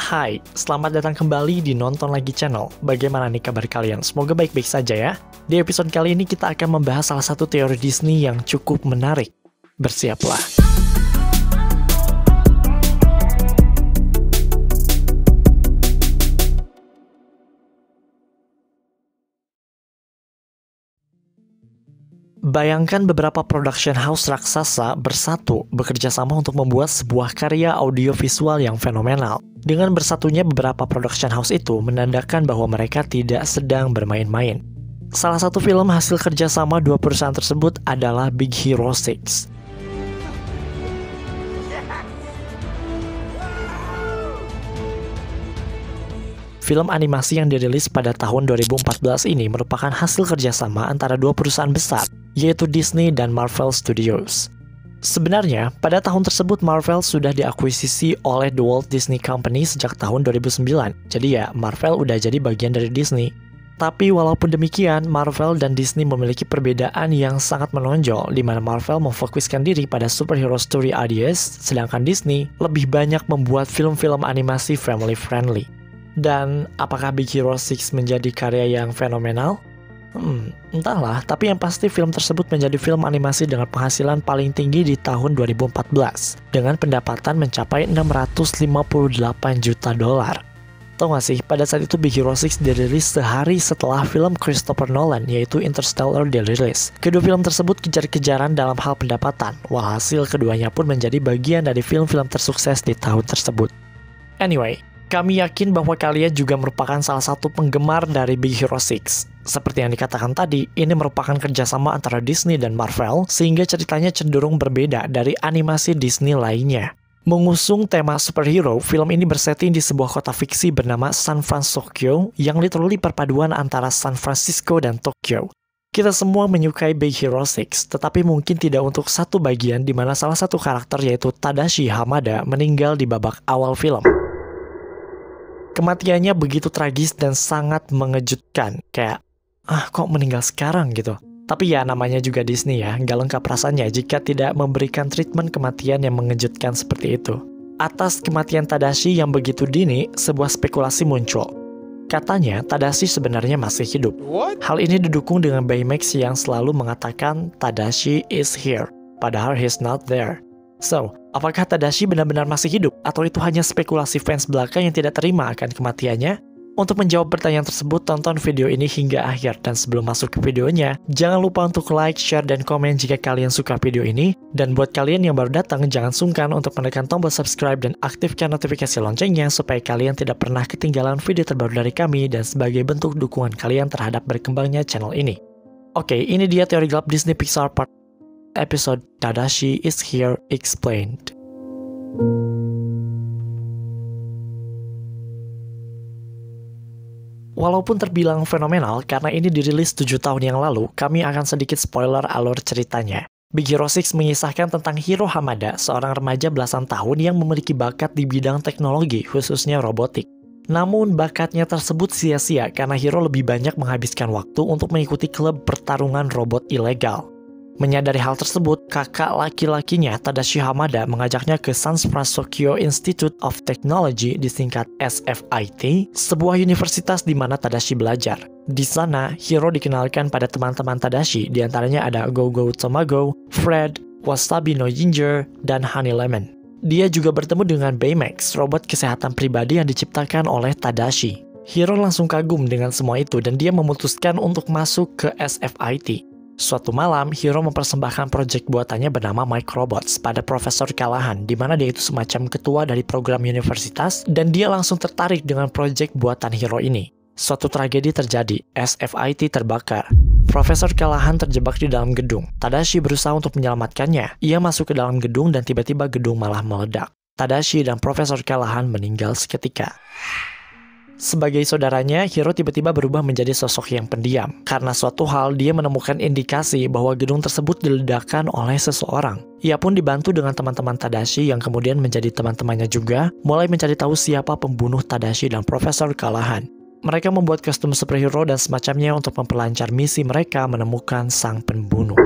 Hai, selamat datang kembali di Nonton Lagi Channel. Bagaimana nih kabar kalian? Semoga baik-baik saja ya. Di episode kali ini kita akan membahas salah satu teori Disney yang cukup menarik. Bersiaplah. Bayangkan beberapa production house raksasa bersatu bekerja sama untuk membuat sebuah karya audiovisual yang fenomenal. Dengan bersatunya beberapa production house itu menandakan bahwa mereka tidak sedang bermain-main. Salah satu film hasil kerjasama dua perusahaan tersebut adalah Big Hero 6. Film animasi yang dirilis pada tahun 2014 ini merupakan hasil kerjasama antara dua perusahaan besar, yaitu Disney dan Marvel Studios. Sebenarnya, pada tahun tersebut Marvel sudah diakuisisi oleh The Walt Disney Company sejak tahun 2009. Jadi ya, Marvel udah jadi bagian dari Disney. Tapi walaupun demikian, Marvel dan Disney memiliki perbedaan yang sangat menonjol, di mana Marvel memfokuskan diri pada superhero story ideas, sedangkan Disney lebih banyak membuat film-film animasi family friendly. Dan apakah Big Hero 6 menjadi karya yang fenomenal? Entahlah, tapi yang pasti film tersebut menjadi film animasi dengan penghasilan paling tinggi di tahun 2014, dengan pendapatan mencapai 658 juta dolar. Tahu gak sih, pada saat itu Big Hero 6 dirilis sehari setelah film Christopher Nolan, yaitu Interstellar dirilis. Kedua film tersebut kejar-kejaran dalam hal pendapatan, walhasil keduanya pun menjadi bagian dari film-film tersukses di tahun tersebut. Anyway, kami yakin bahwa kalian juga merupakan salah satu penggemar dari Big Hero 6. Seperti yang dikatakan tadi, ini merupakan kerjasama antara Disney dan Marvel, sehingga ceritanya cenderung berbeda dari animasi Disney lainnya. Mengusung tema superhero, film ini bersetting di sebuah kota fiksi bernama San Francisco, yang literally perpaduan antara San Francisco dan Tokyo. Kita semua menyukai Big Hero 6, tetapi mungkin tidak untuk satu bagian di mana salah satu karakter yaitu Tadashi Hamada meninggal di babak awal film. Kematiannya begitu tragis dan sangat mengejutkan, kayak, kok meninggal sekarang gitu. Tapi ya namanya juga Disney ya, nggak lengkap rasanya jika tidak memberikan treatment kematian yang mengejutkan seperti itu. Atas kematian Tadashi yang begitu dini, sebuah spekulasi muncul. Katanya, Tadashi sebenarnya masih hidup. Hal ini didukung dengan Baymax yang selalu mengatakan Tadashi is here, padahal he's not there. So, apakah Tadashi benar-benar masih hidup atau itu hanya spekulasi fans belaka yang tidak terima akan kematiannya? Untuk menjawab pertanyaan tersebut, tonton video ini hingga akhir. Dan sebelum masuk ke videonya, jangan lupa untuk like, share, dan komen jika kalian suka video ini. Dan buat kalian yang baru datang, jangan sungkan untuk menekan tombol subscribe dan aktifkan notifikasi loncengnya supaya kalian tidak pernah ketinggalan video terbaru dari kami dan sebagai bentuk dukungan kalian terhadap berkembangnya channel ini. Oke, ini dia teori gelap Disney Pixar Part episode Tadashi is Here Explained. Walaupun terbilang fenomenal karena ini dirilis 7 tahun yang lalu, kami akan sedikit spoiler alur ceritanya. Big Hero 6 mengisahkan tentang Hiro Hamada, seorang remaja belasan tahun yang memiliki bakat di bidang teknologi, khususnya robotik. Namun bakatnya tersebut sia-sia karena Hiro lebih banyak menghabiskan waktu untuk mengikuti klub pertarungan robot ilegal. Menyadari hal tersebut, kakak laki-lakinya Tadashi Hamada mengajaknya ke San Francisco Institute of Technology disingkat SFIT, sebuah universitas di mana Tadashi belajar. Di sana, Hiro dikenalkan pada teman-teman Tadashi, diantaranya ada Go-Go Tomago, Fred, Wasabi no Ginger, dan Honey Lemon. Dia juga bertemu dengan Baymax, robot kesehatan pribadi yang diciptakan oleh Tadashi. Hiro langsung kagum dengan semua itu dan dia memutuskan untuk masuk ke SFIT. Suatu malam, Hiro mempersembahkan proyek buatannya bernama Microbots pada Profesor Callahan, di mana dia itu semacam ketua dari program universitas, dan dia langsung tertarik dengan proyek buatan Hiro ini. Suatu tragedi terjadi, SFIT terbakar. Profesor Callahan terjebak di dalam gedung. Tadashi berusaha untuk menyelamatkannya. Ia masuk ke dalam gedung dan tiba-tiba gedung malah meledak. Tadashi dan Profesor Callahan meninggal seketika. Sebagai saudaranya, Hiro tiba-tiba berubah menjadi sosok yang pendiam. Karena suatu hal, dia menemukan indikasi bahwa gedung tersebut diledakkan oleh seseorang. Ia pun dibantu dengan teman-teman Tadashi yang kemudian menjadi teman-temannya juga, mulai mencari tahu siapa pembunuh Tadashi dan Profesor Callahan. Mereka membuat kostum superhero dan semacamnya untuk memperlancar misi mereka menemukan sang pembunuh.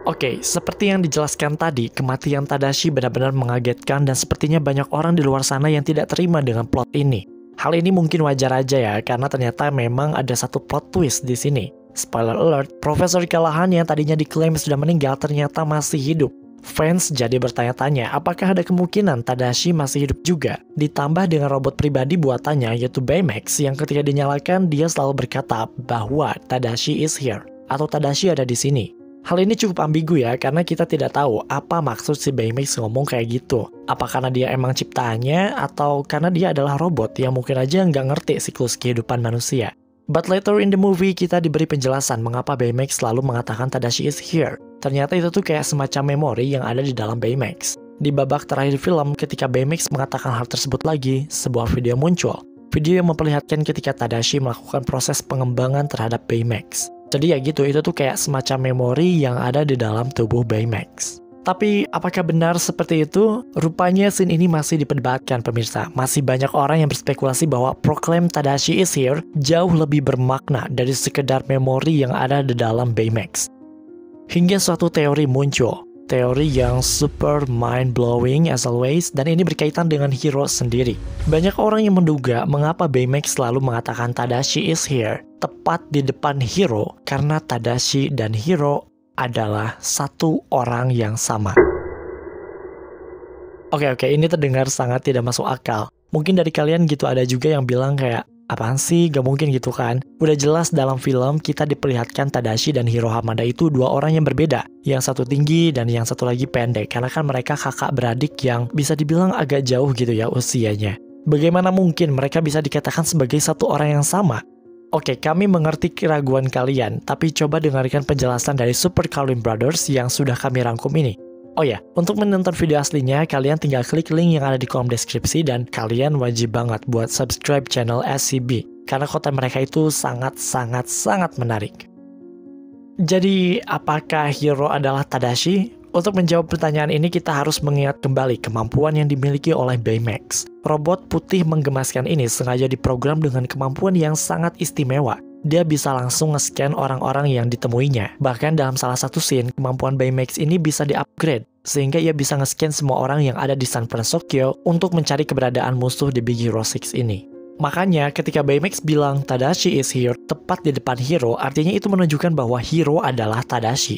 Oke, seperti yang dijelaskan tadi, kematian Tadashi benar-benar mengagetkan dan sepertinya banyak orang di luar sana yang tidak terima dengan plot ini. Hal ini mungkin wajar aja ya, karena ternyata memang ada satu plot twist di sini. Spoiler alert, Profesor Callahan yang tadinya diklaim sudah meninggal ternyata masih hidup. Fans jadi bertanya-tanya, apakah ada kemungkinan Tadashi masih hidup juga? Ditambah dengan robot pribadi buatannya, yaitu Baymax, yang ketika dinyalakan, dia selalu berkata bahwa Tadashi is here, atau Tadashi ada di sini. Hal ini cukup ambigu ya, karena kita tidak tahu apa maksud si Baymax ngomong kayak gitu. Apa karena dia emang ciptaannya, atau karena dia adalah robot yang mungkin aja nggak ngerti siklus kehidupan manusia. But later in the movie, kita diberi penjelasan mengapa Baymax selalu mengatakan Tadashi is here. Ternyata itu tuh kayak semacam memori yang ada di dalam Baymax. Di babak terakhir film, ketika Baymax mengatakan hal tersebut lagi, sebuah video muncul. Video yang memperlihatkan ketika Tadashi melakukan proses pengembangan terhadap Baymax. Jadi ya gitu, itu tuh kayak semacam memori yang ada di dalam tubuh Baymax. Tapi apakah benar seperti itu? Rupanya scene ini masih diperdebatkan pemirsa. Masih banyak orang yang berspekulasi bahwa proklaim Tadashi is here jauh lebih bermakna dari sekedar memori yang ada di dalam Baymax. Hingga suatu teori muncul. Teori yang super mind-blowing as always, dan ini berkaitan dengan Hiro sendiri. Banyak orang yang menduga mengapa Baymax selalu mengatakan Tadashi is here tepat di depan Hiro, karena Tadashi dan Hiro adalah satu orang yang sama. Oke, ini terdengar sangat tidak masuk akal. Mungkin dari kalian gitu ada juga yang bilang kayak, apaan sih, gak mungkin gitu kan? Udah jelas dalam film kita diperlihatkan Tadashi dan Hiro Hamada itu dua orang yang berbeda. Yang satu tinggi dan yang satu lagi pendek, karena kan mereka kakak beradik yang bisa dibilang agak jauh gitu ya usianya. Bagaimana mungkin mereka bisa dikatakan sebagai satu orang yang sama? Oke, kami mengerti keraguan kalian, tapi coba dengarkan penjelasan dari Super Carlin Brothers yang sudah kami rangkum ini. Oh ya, untuk menonton video aslinya, kalian tinggal klik link yang ada di kolom deskripsi dan kalian wajib banget buat subscribe channel SCB, karena konten mereka itu sangat menarik. Jadi, apakah Hiro adalah Tadashi? Untuk menjawab pertanyaan ini, kita harus mengingat kembali kemampuan yang dimiliki oleh Baymax. Robot putih menggemaskan ini sengaja diprogram dengan kemampuan yang sangat istimewa. Dia bisa langsung nge-scan orang-orang yang ditemuinya. Bahkan dalam salah satu scene, kemampuan Baymax ini bisa di-upgrade, sehingga ia bisa nge-scan semua orang yang ada di San Francisco untuk mencari keberadaan musuh di Big Hero 6 ini. Makanya ketika Baymax bilang Tadashi is here tepat di depan Hiro, artinya itu menunjukkan bahwa Hiro adalah Tadashi.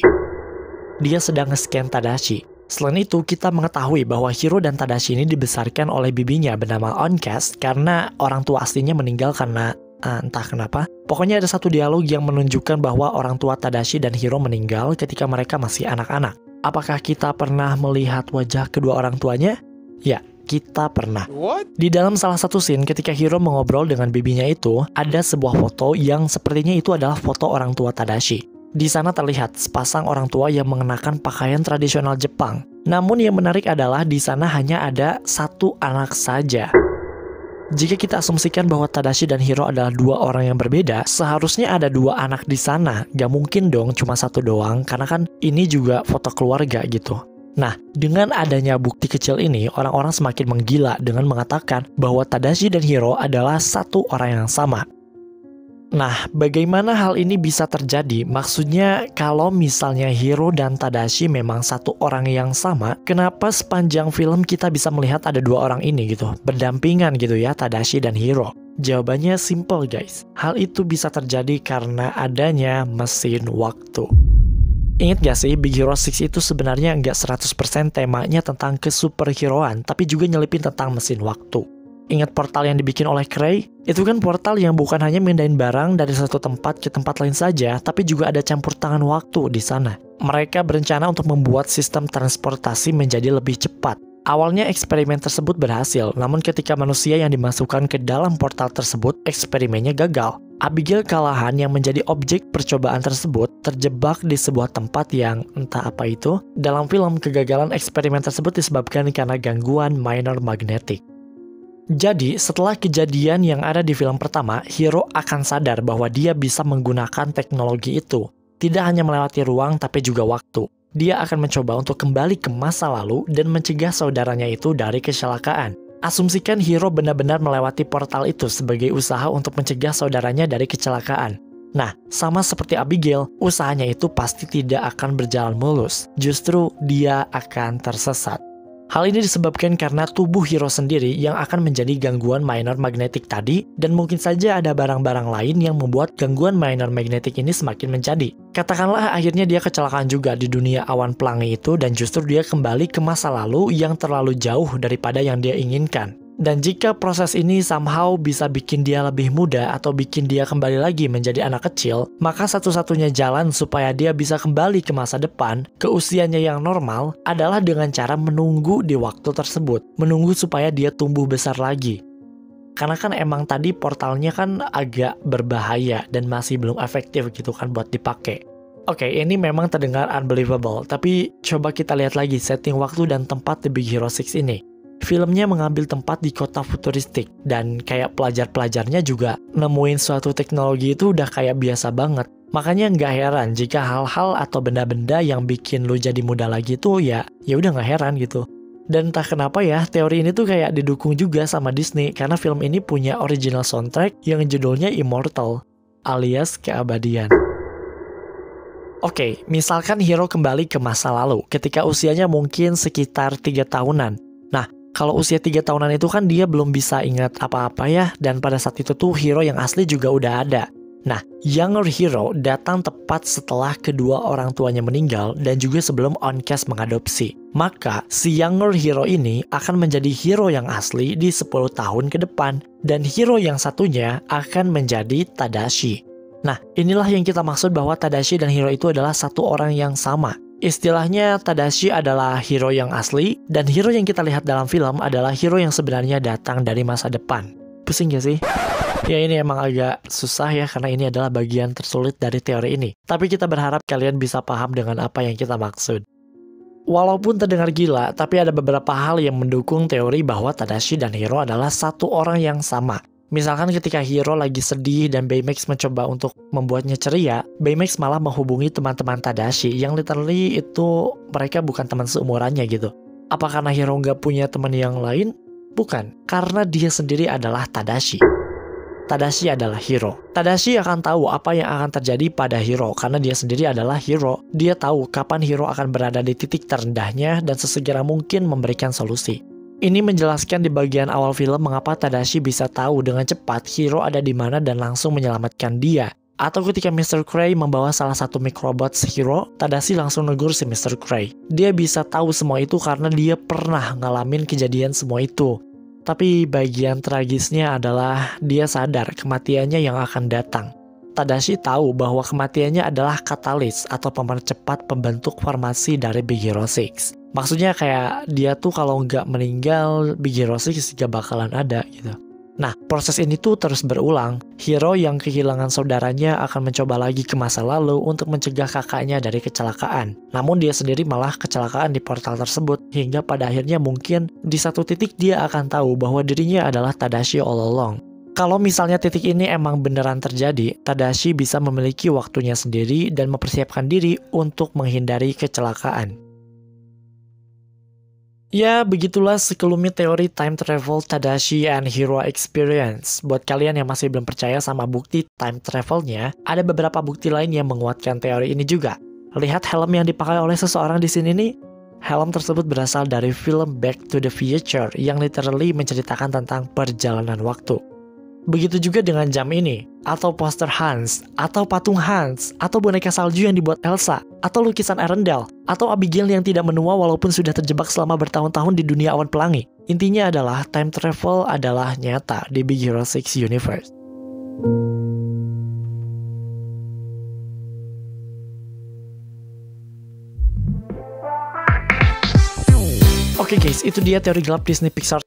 Dia sedang nge-scan Tadashi. Selain itu, kita mengetahui bahwa Hiro dan Tadashi ini dibesarkan oleh bibinya bernama Oncast karena orang tua aslinya meninggal karena entah kenapa. Pokoknya ada satu dialog yang menunjukkan bahwa orang tua Tadashi dan Hiro meninggal ketika mereka masih anak-anak. Apakah kita pernah melihat wajah kedua orang tuanya? Ya, kita pernah. What? Di dalam salah satu scene ketika Hiro mengobrol dengan bibinya itu, ada sebuah foto yang sepertinya itu adalah foto orang tua Tadashi. Di sana terlihat sepasang orang tua yang mengenakan pakaian tradisional Jepang. Namun yang menarik adalah di sana hanya ada satu anak saja. Jika kita asumsikan bahwa Tadashi dan Hiro adalah dua orang yang berbeda, seharusnya ada dua anak di sana. Gak mungkin dong cuma satu doang, karena kan ini juga foto keluarga gitu. Nah, dengan adanya bukti kecil ini, orang-orang semakin menggila dengan mengatakan bahwa Tadashi dan Hiro adalah satu orang yang sama. Nah, bagaimana hal ini bisa terjadi? Maksudnya, kalau misalnya Hiro dan Tadashi memang satu orang yang sama, kenapa sepanjang film kita bisa melihat ada dua orang ini gitu, berdampingan gitu ya, Tadashi dan Hiro? Jawabannya simple guys. Hal itu bisa terjadi karena adanya mesin waktu. Ingat gak sih, Big Hero 6 itu sebenarnya nggak 100% temanya tentang kesuperheroan, tapi juga nyelipin tentang mesin waktu. Ingat portal yang dibikin oleh Cray? Itu kan portal yang bukan hanya mindahin barang dari satu tempat ke tempat lain saja, tapi juga ada campur tangan waktu di sana. Mereka berencana untuk membuat sistem transportasi menjadi lebih cepat. Awalnya eksperimen tersebut berhasil, namun ketika manusia yang dimasukkan ke dalam portal tersebut, eksperimennya gagal. Abigail Callahan yang menjadi objek percobaan tersebut terjebak di sebuah tempat yang entah apa itu. Dalam film, kegagalan eksperimen tersebut disebabkan karena gangguan minor magnetic. Jadi, setelah kejadian yang ada di film pertama, Hiro akan sadar bahwa dia bisa menggunakan teknologi itu. Tidak hanya melewati ruang, tapi juga waktu. Dia akan mencoba untuk kembali ke masa lalu dan mencegah saudaranya itu dari kecelakaan. Asumsikan Hiro benar-benar melewati portal itu sebagai usaha untuk mencegah saudaranya dari kecelakaan. Nah, sama seperti Abigail, usahanya itu pasti tidak akan berjalan mulus. Justru dia akan tersesat. Hal ini disebabkan karena tubuh hero sendiri yang akan menjadi gangguan minor magnetik tadi, dan mungkin saja ada barang-barang lain yang membuat gangguan minor magnetik ini semakin menjadi. Katakanlah akhirnya dia kecelakaan juga di dunia awan pelangi itu, dan justru dia kembali ke masa lalu yang terlalu jauh daripada yang dia inginkan. Dan jika proses ini somehow bisa bikin dia lebih muda atau bikin dia kembali lagi menjadi anak kecil, maka satu-satunya jalan supaya dia bisa kembali ke masa depan, ke usianya yang normal, adalah dengan cara menunggu di waktu tersebut. Menunggu supaya dia tumbuh besar lagi. Karena kan emang tadi portalnya kan agak berbahaya dan masih belum efektif gitu kan buat dipakai. Oke, ini memang terdengar unbelievable, tapi coba kita lihat lagi setting waktu dan tempat The Big Hero 6 ini. Filmnya mengambil tempat di kota futuristik, dan kayak pelajar-pelajarnya juga nemuin suatu teknologi itu udah kayak biasa banget. Makanya nggak heran jika hal-hal atau benda-benda yang bikin lu jadi muda lagi tuh ya udah nggak heran gitu. Dan entah kenapa ya, teori ini tuh kayak didukung juga sama Disney, karena film ini punya original soundtrack yang judulnya Immortal, alias keabadian. Oke, misalkan hero kembali ke masa lalu, ketika usianya mungkin sekitar 3 tahunan. Nah, kalau usia 3 tahunan itu kan dia belum bisa ingat apa-apa ya, dan pada saat itu tuh hero yang asli juga udah ada. Nah, younger hero datang tepat setelah kedua orang tuanya meninggal dan juga sebelum Oncast mengadopsi. Maka, si younger hero ini akan menjadi hero yang asli di 10 tahun ke depan, dan hero yang satunya akan menjadi Tadashi. Nah, inilah yang kita maksud bahwa Tadashi dan hero itu adalah satu orang yang sama. Istilahnya, Tadashi adalah hero yang asli, dan hero yang kita lihat dalam film adalah hero yang sebenarnya datang dari masa depan. Pusing gak sih? Ya ini emang agak susah ya, karena ini adalah bagian tersulit dari teori ini. Tapi kita berharap kalian bisa paham dengan apa yang kita maksud. Walaupun terdengar gila, tapi ada beberapa hal yang mendukung teori bahwa Tadashi dan hero adalah satu orang yang sama. Misalkan ketika hero lagi sedih dan Baymax mencoba untuk membuatnya ceria, Baymax malah menghubungi teman-teman Tadashi yang literally itu mereka bukan teman seumurannya gitu. Apa karena hero nggak punya teman yang lain? Bukan, karena dia sendiri adalah Tadashi. Tadashi adalah hero. Tadashi akan tahu apa yang akan terjadi pada hero karena dia sendiri adalah hero. Dia tahu kapan hero akan berada di titik terendahnya dan sesegera mungkin memberikan solusi. Ini menjelaskan di bagian awal film mengapa Tadashi bisa tahu dengan cepat hero ada di mana dan langsung menyelamatkan dia. Atau ketika Mr. Cray membawa salah satu microbot hero, Tadashi langsung negur si Mr. Cray. Dia bisa tahu semua itu karena dia pernah ngalamin kejadian semua itu. Tapi bagian tragisnya adalah dia sadar kematiannya yang akan datang. Tadashi tahu bahwa kematiannya adalah katalis atau pemercepat pembentuk formasi dari Big Hero 6. Maksudnya kayak dia tuh kalau nggak meninggal, Big Hero 6 gak bakalan ada gitu. Nah, proses ini tuh terus berulang. Hero yang kehilangan saudaranya akan mencoba lagi ke masa lalu untuk mencegah kakaknya dari kecelakaan. Namun dia sendiri malah kecelakaan di portal tersebut, hingga pada akhirnya mungkin di satu titik dia akan tahu bahwa dirinya adalah Tadashi all along. Kalau misalnya titik ini emang beneran terjadi, Tadashi bisa memiliki waktunya sendiri dan mempersiapkan diri untuk menghindari kecelakaan. Ya, begitulah sekelumit teori time travel Tadashi and Hero Experience. Buat kalian yang masih belum percaya sama bukti time travelnya, ada beberapa bukti lain yang menguatkan teori ini juga. Lihat helm yang dipakai oleh seseorang di sini nih. Helm tersebut berasal dari film Back to the Future yang literally menceritakan tentang perjalanan waktu. Begitu juga dengan jam ini, atau poster Hans, atau patung Hans, atau boneka salju yang dibuat Elsa, atau lukisan Arendelle, atau Abigail yang tidak menua walaupun sudah terjebak selama bertahun-tahun di dunia awan pelangi. Intinya adalah time travel adalah nyata di Big Hero 6 Universe. Oke guys, itu dia teori gelap Disney Pixar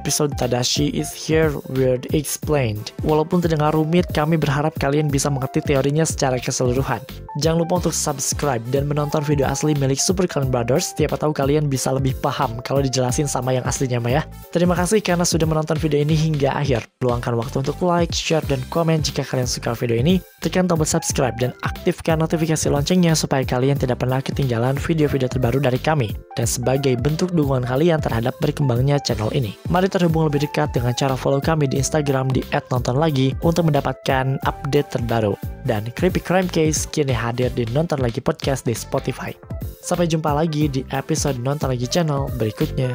episode Tadashi is Here Weird Explained. Walaupun terdengar rumit, kami berharap kalian bisa mengerti teorinya secara keseluruhan. Jangan lupa untuk subscribe dan menonton video asli milik Super Kalian Brothers. Siapa tahu kalian bisa lebih paham kalau dijelasin sama yang aslinya mah ya. Terima kasih karena sudah menonton video ini hingga akhir. Luangkan waktu untuk like, share, dan komen jika kalian suka video ini. Tekan tombol subscribe dan aktifkan notifikasi loncengnya supaya kalian tidak pernah ketinggalan video-video terbaru dari kami. Dan sebagai bentuk dukungan kalian terhadap berkembangnya channel ini. Mari terhubung lebih dekat dengan cara follow kami di Instagram di @nontonlagi untuk mendapatkan update terbaru. Dan Creepy Crime Case kini hadir di Nonton Lagi Podcast di Spotify. Sampai jumpa lagi di episode Nonton Lagi channel berikutnya.